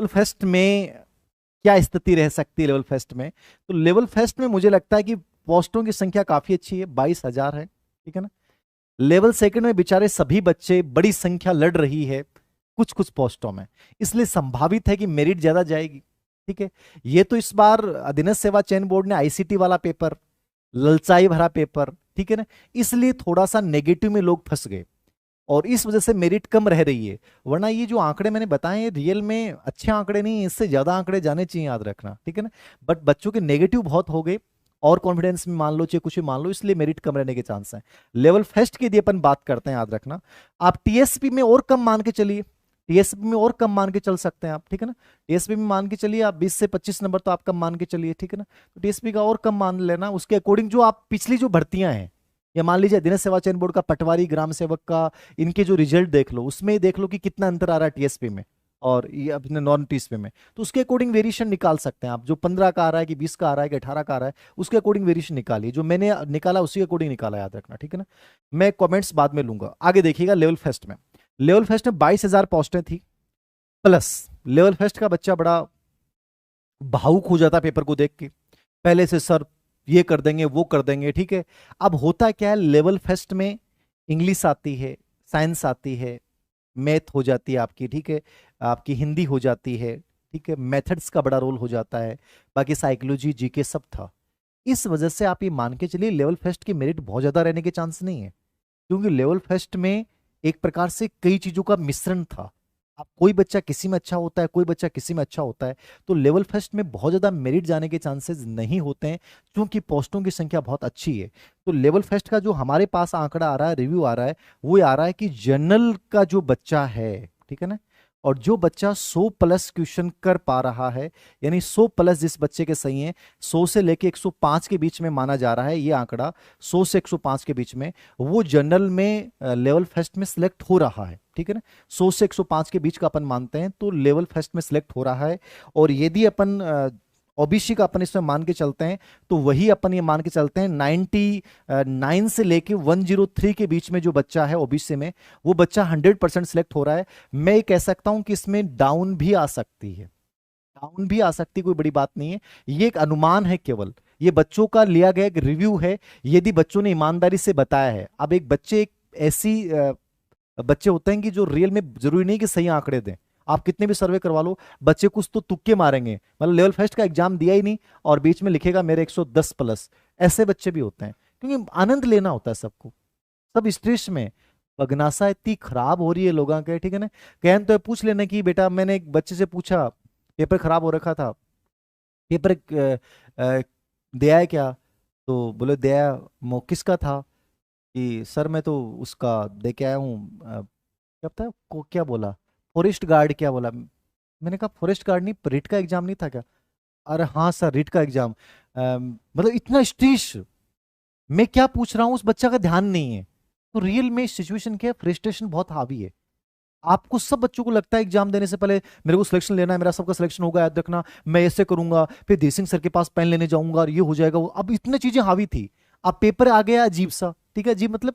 Level first में क्या स्थिति रह सकती है लेवल फर्स्ट में? तो लेवल फर्स्ट में मुझे लगता है कि पोस्टों की संख्या काफी अच्छी है, 22,000 है, ठीक है ना। लेवल सेकंड में बेचारे सभी बच्चे, बड़ी संख्या लड़ रही है कुछ कुछ पोस्टों में, इसलिए संभावित है कि मेरिट ज्यादा जाएगी, ठीक है। ये तो इस बार अधीनस्थ सेवा चयन बोर्ड ने आईसीटी वाला पेपर, ललचाई भरा पेपर, ठीक है ना, इसलिए थोड़ा सा नेगेटिव में लोग फंस गए और इस वजह से मेरिट कम रह रही है। वरना ये जो आंकड़े मैंने बताए हैं रियल में अच्छे आंकड़े नहीं, इससे ज्यादा आंकड़े जाने चाहिए, याद रखना, ठीक है ना। बट बच्चों के नेगेटिव बहुत हो गए और कॉन्फिडेंस में मान लो चाहे कुछ भी मान लो, इसलिए मेरिट कम रहने के चांस हैं। लेवल फर्स्ट की यदि अपन बात करते हैं, याद रखना, आप टीएसपी में और कम मान के चलिए, टीएसपी में और कम मान के चल सकते हैं आप, ठीक है ना। टीएसपी में मान के चलिए आप 20 से 25 नंबर तो आप कम मान के चलिए, ठीक है ना। तो टीएसपी का और कम मान लेना, उसके अकॉर्डिंग जो आप पिछली जो भर्तियां हैं, या मान लीजिए अधीनस्थ सेवा चयन बोर्ड का पटवारी, ग्राम सेवक का, इनके जो रिजल्ट देख लो, उसमें देख लो कि कितना अंतर आ रहा है टीएसपी में और ये अपने नॉन टीएसपी में, तो उसके अकॉर्डिंग वेरिएशन निकाल सकते हैं आप। जो 15 का आ रहा है कि 20 का आ रहा है कि 18 का आ रहा है, उसके अकॉर्डिंग वेरिएशन निकालिए। जो मैंने निकाला उसी के अकॉर्डिंग निकाला, याद रखना, ठीक है ना। मैं कमेंट्स बाद में लूंगा। आगे देखिएगा, लेवल फर्स्ट में, लेवल फर्स्ट में 22,000 पोस्टें थी, प्लस लेवल फर्स्ट का बच्चा बड़ा भावुक हो जाता पेपर को देख के, पहले से सर ये कर देंगे वो कर देंगे, ठीक है। अब होता क्या है, लेवल फर्स्ट में इंग्लिश आती है, साइंस आती है, मैथ हो जाती है आपकी, ठीक है, आपकी हिंदी हो जाती है, ठीक है, मेथड्स का बड़ा रोल हो जाता है, बाकी साइकोलॉजी जीके सब था। इस वजह से आप ये मान के चलिए लेवल फर्स्ट की मेरिट बहुत ज्यादा रहने के चांस नहीं है, क्योंकि लेवल फर्स्ट में एक प्रकार से कई चीजों का मिश्रण था। अब कोई बच्चा किसी में अच्छा होता है, कोई बच्चा किसी में अच्छा होता है, तो लेवल फर्स्ट में बहुत ज्यादा मेरिट जाने के चांसेस नहीं होते हैं, क्योंकि पोस्टों की संख्या बहुत अच्छी है। तो लेवल फर्स्ट का जो हमारे पास आंकड़ा आ रहा है, रिव्यू आ रहा है, वो आ रहा है कि जनरल का जो बच्चा है, ठीक है ना, और जो बच्चा 100 प्लस क्वेश्चन कर पा रहा है, यानी 100 प्लस जिस बच्चे के सही है, 100 से लेके 105 के बीच में माना जा रहा है ये आंकड़ा, 100 से 105 के बीच में, वो जनरल में लेवल फर्स्ट में सिलेक्ट हो रहा है, ठीक है ना। 100 से 105 के बीच का अपन मानते हैं तो लेवल फर्स्ट में सिलेक्ट हो रहा है। और यदि अपन ओबीसी का अपन इसमें मान के चलते हैं, तो वही अपन ये मान के चलते हैं 99 से लेके 103 के बीच में जो बच्चा है ओबीसी में, वो बच्चा 100% सिलेक्ट हो रहा है। मैं ये कह सकता हूं कि इसमें डाउन भी आ सकती है, डाउन भी आ सकती है, कोई बड़ी बात नहीं है, ये एक अनुमान है केवल, ये बच्चों का लिया गया एक रिव्यू है, यदि बच्चों ने ईमानदारी से बताया है। अब एक बच्चे, एक ऐसी बच्चे होते हैं कि जो रियल में जरूरी नहीं कि सही आंकड़े दें, आप कितने भी सर्वे करवा लो, बच्चे कुछ तो तुक्के मारेंगे, मतलब लेवल फर्स्ट का एग्जाम दिया ही नहीं और बीच में लिखेगा मेरे 110 प्लस, ऐसे बच्चे भी होते हैं, क्योंकि आनंद लेना होता है सबको, सब स्ट्रेस में। बगनासा इतनी खराब हो रही है लोगों के, ठीक है ना। कहन तो पूछ लेना कि बेटा, मैंने एक बच्चे से पूछा पेपर खराब हो रखा था, पेपर दिया है क्या, तो बोले दिया, किसका था, कि सर मैं तो उसका दे के आया हूँ, क्या पता को क्या बोला, फॉरेस्ट गार्ड क्या बोला। मैंने कहा फॉरेस्ट गार्ड नहीं, रिट का एग्जाम नहीं था क्या? अरे हाँ सर रिट का एग्जाम। मतलब इतना स्ट्रेस, मैं क्या पूछ रहा हूँ उस बच्चा का ध्यान नहीं है। तो रियल में सिचुएशन क्या है, फ्रस्ट्रेशन बहुत हावी है। आपको सब बच्चों को लगता है एग्जाम देने से पहले मेरे को सिलेक्शन लेना है, मेरा सबका सिलेक्शन होगा, याद रखना मैं ऐसे करूंगा, फिर देसिंग सर के पास पेन लेने जाऊंगा और ये हो जाएगा वो, अब इतनी चीजें हावी थी। अब पेपर आ गया अजीब सा, ठीक है, अजीब मतलब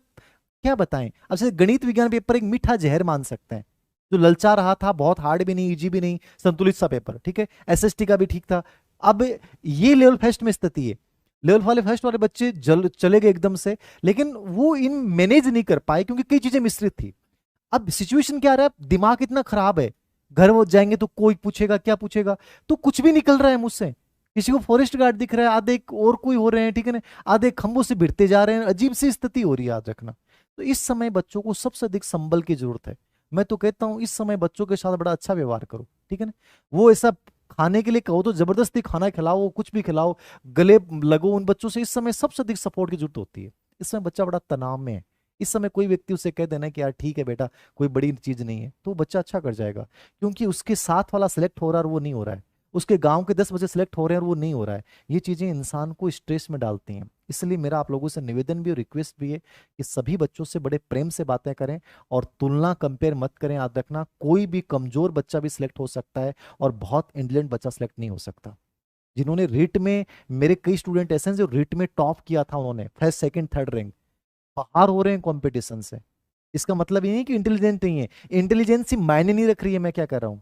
क्या बताएं। अब जैसे गणित विज्ञान पेपर एक मीठा जहर मान सकते हैं, जो ललचा रहा था, बहुत हार्ड भी नहीं इजी भी नहीं, संतुलित सा पेपर, ठीक है। एसएसटी का भी ठीक था। अब ये लेवल फर्स्ट में स्थिति है, लेवल वाले फर्स्ट वाले बच्चे चले गए एकदम से, लेकिन वो इन मैनेज नहीं कर पाए क्योंकि कई चीजें मिश्रित थी। अब सिचुएशन क्या आ रहा है, दिमाग इतना खराब है, घर वो जाएंगे तो कोई पूछेगा क्या पूछेगा, तो कुछ भी निकल रहा है मुझसे, किसी को फॉरेस्ट गार्ड दिख रहा है, आधे और कोई हो रहे हैं, ठीक है ना, आधे खंभों से भिड़ते जा रहे हैं, अजीब सी स्थिति हो रही है, याद रखना। तो इस समय बच्चों को सबसे अधिक संबल की जरूरत है। मैं तो कहता हूं इस समय बच्चों के साथ बड़ा अच्छा व्यवहार करो, ठीक है ना। वो ऐसा खाने के लिए कहो तो जबरदस्ती खाना खिलाओ, कुछ भी खिलाओ, गले लगो उन बच्चों से, इस समय सबसे अधिक सपोर्ट की जरूरत होती है। इस समय बच्चा बड़ा तनाव में है, इस समय कोई व्यक्ति उसे कह देना कि यार ठीक है बेटा, कोई बड़ी चीज नहीं है, तो बच्चा अच्छा कर जाएगा, क्योंकि उसके साथ वाला सिलेक्ट हो रहा है और वो नहीं हो रहा है, उसके गांव के 10 बच्चे सिलेक्ट हो रहे हैं और वो नहीं हो रहा है। ये चीजें इंसान को स्ट्रेस में डालती हैं। इसलिए मेरा आप लोगों से निवेदन भी और रिक्वेस्ट भी है कि सभी बच्चों से बड़े प्रेम से बातें करें और तुलना कंपेयर मत करें। याद रखना, कोई भी कमजोर बच्चा भी सिलेक्ट हो सकता है और बहुत इंटेलिजेंट बच्चा सिलेक्ट नहीं हो सकता। जिन्होंने रिट में, मेरे कई स्टूडेंट ऐसे हैं जो रिट में टॉप किया था, उन्होंने फर्स्ट सेकंड थर्ड रैंक, बाहर हो रहे हैं कंपटीशन से। इसका मतलब ये नहीं कि इंटेलिजेंट नहीं है, इंटेलिजेंसी मायने नहीं रख रही है, मैं क्या कर रहा हूं,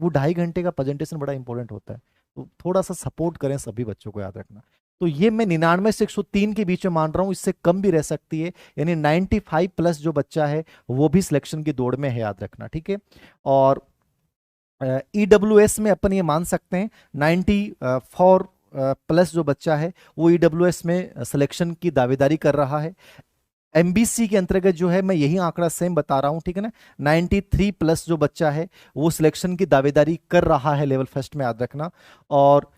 वो 2.5 घंटे का प्रेजेंटेशन बड़ा इंपॉर्टेंट होता है, तो थोड़ा सा सपोर्ट करें सभी बच्चों को, याद रखना। तो ये मैं 99 से 103 के बीच में मान रहा हूँ, इससे कम भी रह सकती है, यानी 95 प्लस जो बच्चा है वो भी सिलेक्शन की दौड़ में है, याद रखना, ठीक है। और ईडब्ल्यूएस में अपन ये मान सकते हैं 94 प्लस जो बच्चा है वो ईडब्ल्यूएस में सिलेक्शन की दावेदारी कर रहा है। एमबीसी के अंतर्गत जो है मैं यही आंकड़ा सेम बता रहा हूं, ठीक है ना। 93 प्लस जो बच्चा है वो सिलेक्शन की दावेदारी कर रहा है लेवल फर्स्ट में, याद रखना। और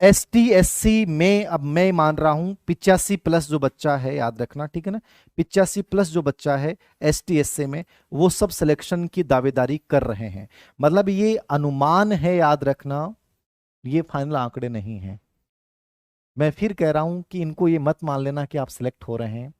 एसटी एससी में अब मैं मान रहा हूं 85 प्लस जो बच्चा है, याद रखना, ठीक है ना। 85 प्लस जो बच्चा है एसटी एससी में, वो सब सिलेक्शन की दावेदारी कर रहे हैं। मतलब ये अनुमान है, याद रखना, ये फाइनल आंकड़े नहीं है। मैं फिर कह रहा हूं कि इनको ये मत मान लेना कि आप सिलेक्ट हो रहे हैं,